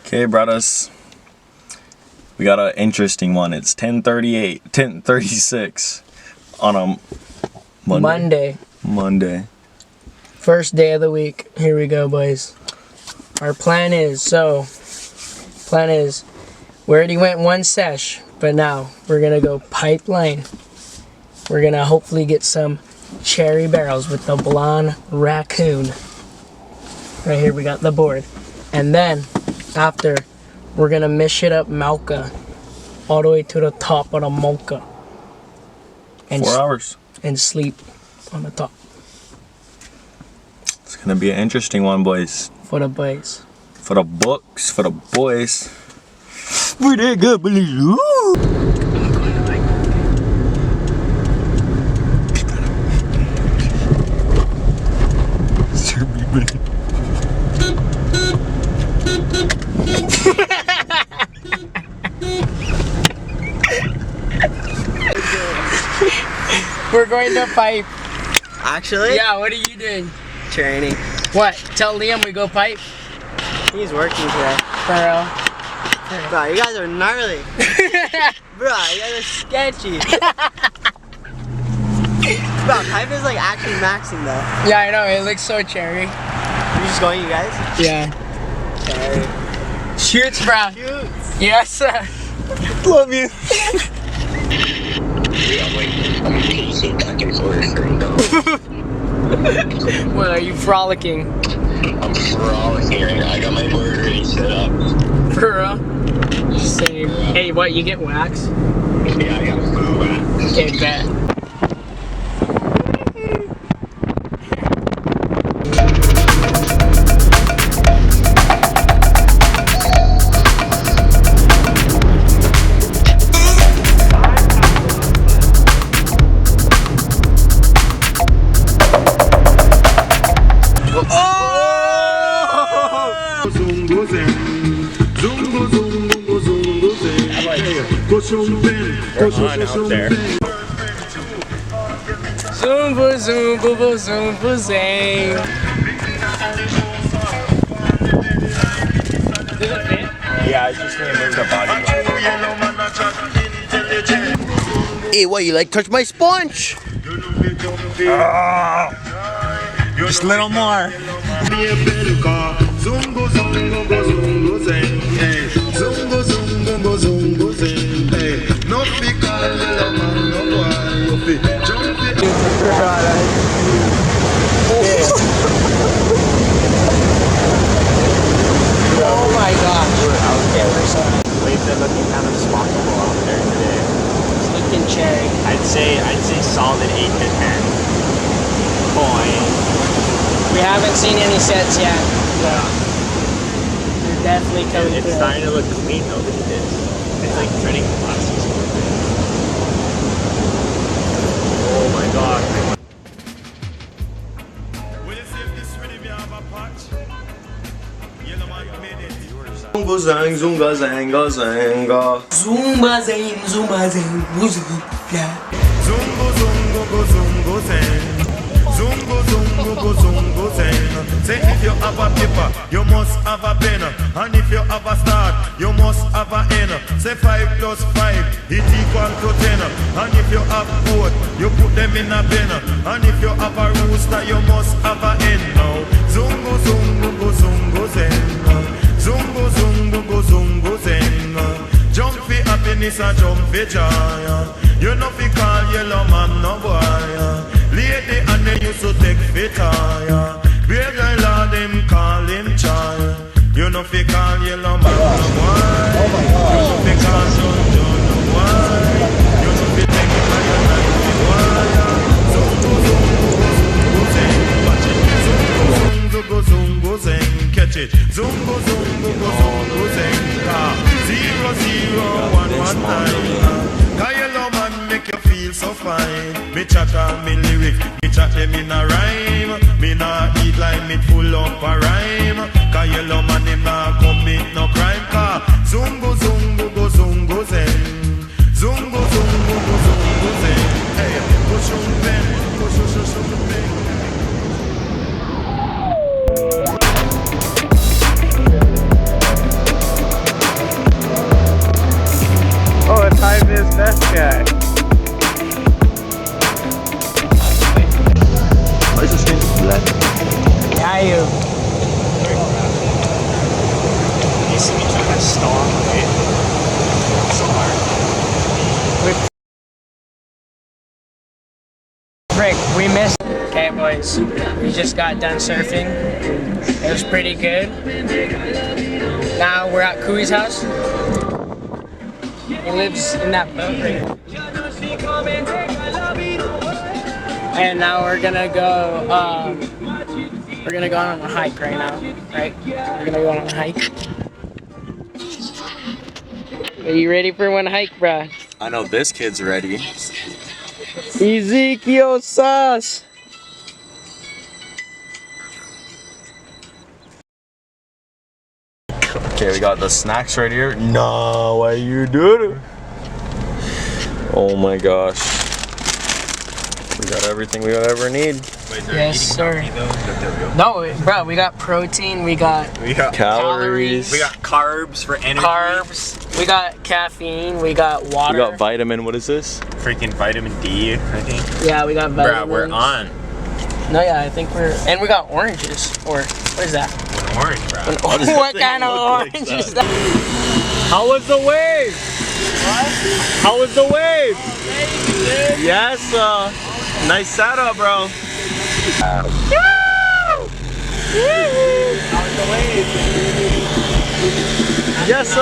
Okay, brothers. We got an interesting one. It's 10:36 on a Monday. First day of the week. Here we go, boys. Our plan is, we already went one sesh, but now we're gonna go pipeline. We're gonna hopefully get some cherry barrels with the blonde Raccoon. Right here we got the board. And then after, we're gonna mish it up Malka all the way to the top of the Mocha. And 4 hours. And sleep on the top. It's gonna be an interesting one, boys. For the boys. For the books, for the boys. We're that good, believe you. We're going to pipe. Actually? Yeah, what are you doing? Training. What? Tell Liam we go pipe? He's working today. For real? Bro, you guys are gnarly. Bro, you guys are sketchy. Bro, pipe is like actually maxing though. Yeah, I know. It looks so cherry. You just going, you guys? Yeah. Okay. Shoots, bro. Shoots. Yes, sir. Love you. What, are you frolicking? I'm frolicking right now. I got my board already set up. For real? Same. Hey, what, you get wax? Yeah, I got blue wax. Okay, bet. They're on out there. Zoom, boo, zoom, boo, boo, zoom, boo, zang. Does it fit? Yeah, I just need to move the body. Hey, what, you like touch my sponge? Just a little more. Oh my gosh. Waves are looking kind of swappable out there today. It's looking cherry. I'd say solid 8 to 10. Boy. We haven't seen any sets yet. Yeah. They're definitely coming It's through. starting to look clean though. Look at this. It's like drinking glasses. Oh my god. Zunga zang, zunga zanga zanga. Zumba zang, zumba zang, wuzoo, yeah. Zungo zungo go zungo zen. Zungo zungo go zungo zen. Say if you have a paper, you must have a pen. And if you have a start, you must have a end. Say 5 plus 5, it equal to 10. And if you have both, you put them in a bin. And if you have a rooster, you must have a hen now. Zungo zungo go zungo zen. Zungo zungo go zungo zen. Jump for happiness and jump for joy. You know fi call yellow man no boy. Lady and they used to take fit higher. Big girl and them call him child. You know fi call yellow man no boy. You know fi call John John no boy. You know fi take it higher than the boy. Zungo zungo go zungo zen. Watch it. Zungo go zungo zen. Catch it. Zungo zungo go zungo zen. 0 0 1 1 9. Cause yellow man make you feel so fine. Me chat all me lyric, me chat them in a rhyme. Me nah eat like me full up a rhyme. Cause yellow man him nah commit no crime. Cause zungo zungo go zungo zen. Zungo zungo go zungo zen. Hey, push on pen, push on pen. you? You see me trying to stall on the way. So hard. Frick, we missed. Okay, boys, we just got done surfing. It was pretty good. Now we're at Kui's house. He lives in that boat right here. And now we're gonna go. We're gonna go on a hike right now. Right? We're gonna go on a hike. Are you ready for one hike, bruh? I know this kid's ready. Ezekiel sauce. Okay, we got the snacks right here. No, why you doing it? Oh my gosh. We got everything we would ever need. Wait, Yes, sir. No, bro, we got protein, we got Calories. We got carbs for energy. carbs, we got caffeine, we got water. We got vitamin. What is this? Freaking vitamin D, I think. Yeah, we got Bruh, vitamins. we're on. No, yeah, I think we're, and we got oranges. Or what is that? An orange, bro. What kind of orange is that? How was the wave? What? How was the wave? Yes, nice setup, bro. How was the wave? Yes,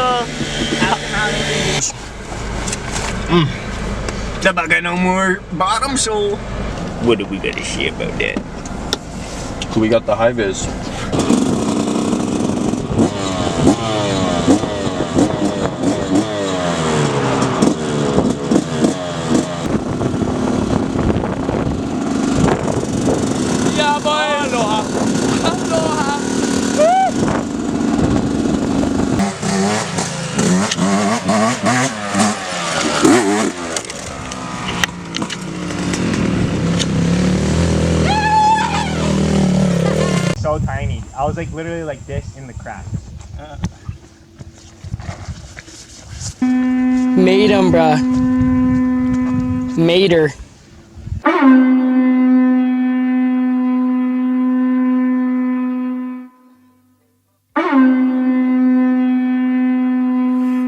Dapat got no more bottom, so what do we gotta say about that? we got the high vis. Yeah, boy. Aloha. Aloha. So tiny. I was like literally like this in the cracks. Made him, bruh. Made her.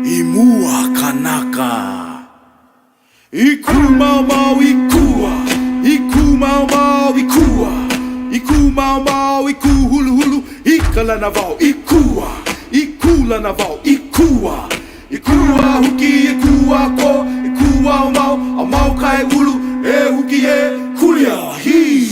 Imua kanaka. Iku mau mau ikua. Iku mau mau ikua. Iku mau mau iku hulu hulu. Ikala na vau ikua. Ikula na vau ikua. Ikua huki ikua ko. Ikua mau a mau kai hulu. E huki e kulia hi.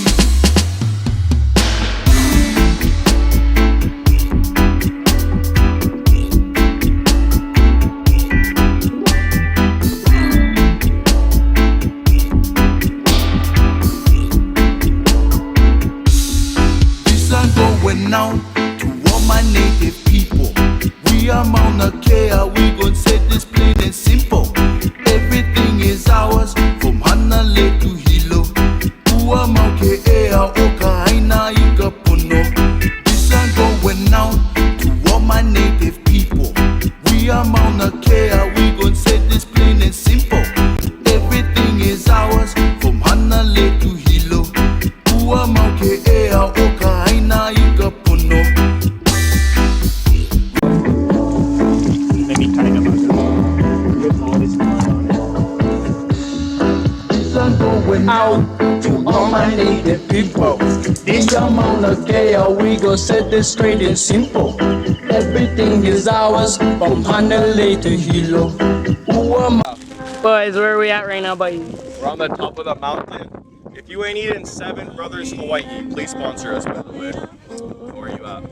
Going out to all my native people. We are Mauna Kea, we gon' say this plain and simple. Everything is ours, from Hanale to Hilo. Ua Mauke Ea, Oka Haina Ika Puno. This song going out to all my native people. We are Mauna Kea, we gon' say this plain and simple. Everything is ours, from Hanale to Hilo. Ua Mauke Ea, Oka Haina Ika Puno. Let me kind of with all this blood on it. Going out to all my native people. This Mauna Kea, we go set this straight and simple. Everything is ours, from Hanalei to Hilo. Boys, where are we at right now, buddy? We're on the top of the mountain. If you ain't eaten 7 Brothers Hawaii, please sponsor us, by the way. Where are you at?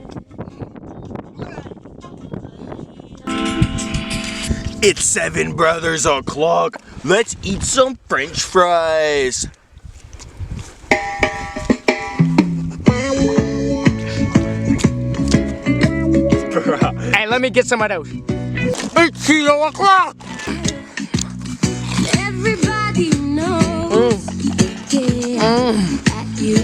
It's 7 Brothers o'clock. Let's eat some French fries. Hey, let me get some of those. It's 0 o'clock. Everybody knows that you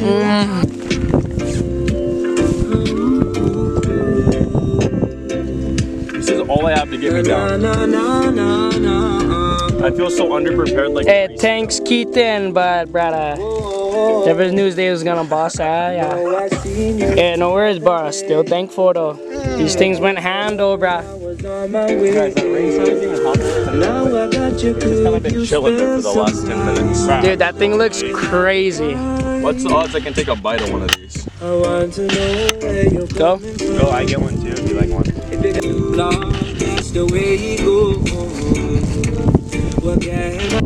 This is all I have to get me down. I feel so underprepared. Like Hey, thanks, Keaton, but brother. Never knew they was gonna boss out, yeah. Yeah, no worries, bro. Still thankful though. These things went hand though, bro. Guys, that ring sound thing is hot. It's kind of been chilling there for the last 10 minutes. Dude, that thing looks crazy. What's the odds I can take a bite of one of these? Go. Go, I get one too if you like one.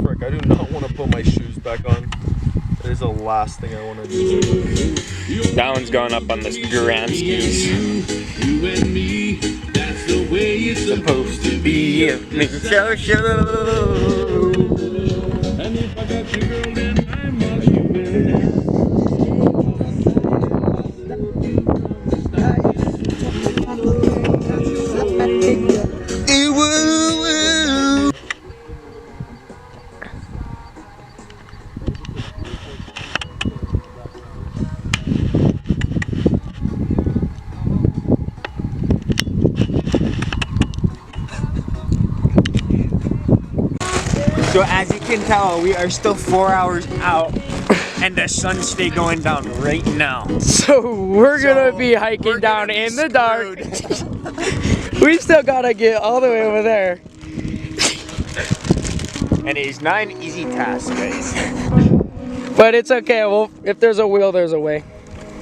Frick, I do not want to put my shoes back on. That is the last thing I want to do. That one's going up on this grand skis. Supposed to be a show. So as you can tell, we are still 4 hours out, and the sun's still going down right now. So we're gonna be hiking down in the dark. We still gotta get all the way over there. And it is not an easy task, guys. But it's okay. Well, if there's a will, there's a way.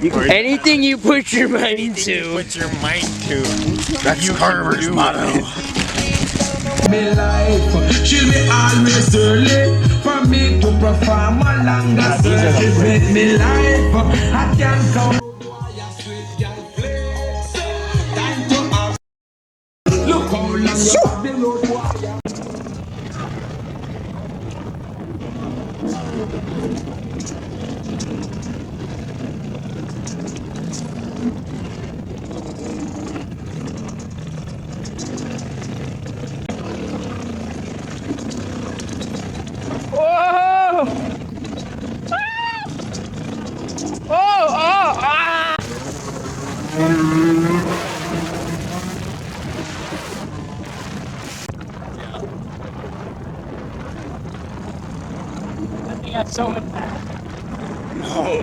Anything you put your mind to. Put your mind to. That's Carver's motto. Me life, she'll be always early for me to perform a longer service. With me life, I can come. Look how long you have been road warrior. Whoa! Ah! I think that's so much. No.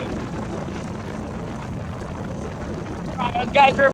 Guys are